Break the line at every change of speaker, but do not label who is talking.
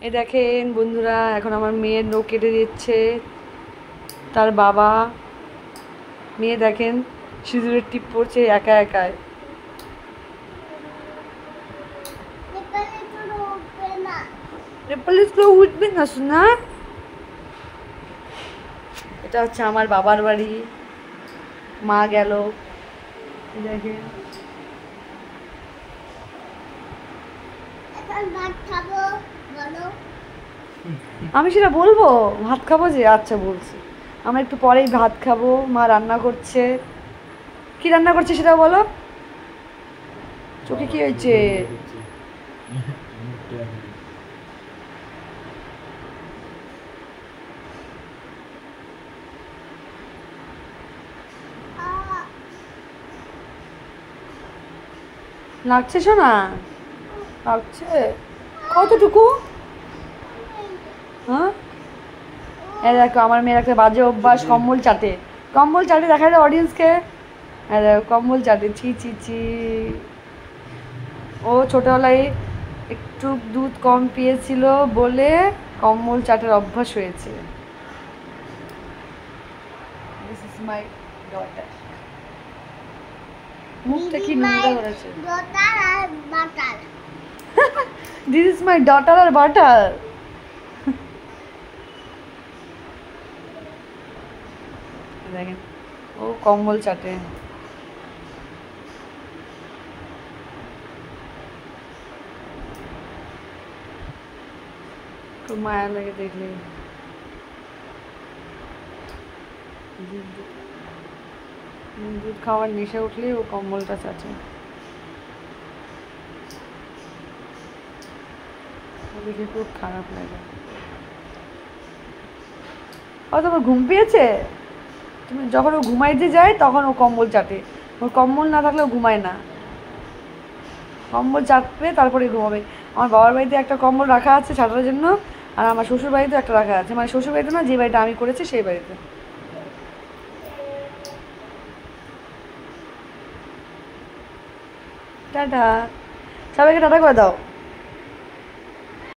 এই দেখেন বন্ধুরা, এখন আমার মেয়ের নখ কেটে দিচ্ছে তার বাবা। মেয়ে দেখেন সিঁদুরের টিপ পড়ছে একা একাই। উঠবে না শোনা। এটা হচ্ছে আমার বাবার বাড়ি, মা গেল। দেখেন আমি সেটা বলবো, ভাত খাবো যে। আচ্ছা বলছি, আমরা একটু পরেই ভাত খাবো। মা রান্না করছে। কি রান্না করছে সেটা বলো। চোখে কি হয়েছে? লাগছে শোনা? লাগছে কতটুকু? হ্যাঁ, এই দেখো আমার মেয়ের একটা বাজে অভ্যাস, কম্বল চাটে। কম্বল চাটে, দেখায় যায় অডিয়েন্সকে। হ্যাঁ দেখো কম্বল চাটে, ছি ছি ছি। ও ছোটোবেলায় একটু দুধ কম পেয়েছিল বলে কম্বল চাটের অভ্যাস হয়েছে। This is my daughter. মুখটা কি নোংরা করেছে। দিস ইজ মাই ডটার আর বাটার। দেখেন ও কম্বল চাটে। খুব মায়া লাগে দেখলে। দুধ খাওয়ার নেশা উঠলে ও কম্বলটা চাটে। দেখে খুব খারাপ লাগে। ও তোমার ঘুম পেয়েছে? তুমি যখন ও ঘুমাইতে যায় তখন ও কম্বল চাটে। ওর কম্বল না থাকলে ও ঘুমায় না। কম্বল চাটবে তারপরে ঘুমাবে। আমার বাবার বাড়িতে একটা কম্বল রাখা আছে ছাটার জন্য, আর আমার শ্বশুর বাড়িতে একটা রাখা আছে। মানে শ্বশুর বাড়িতে না, যে বাড়িটা আমি করেছি সেই বাড়িতে। টাটা, সবাইকে টাটা করে দাও।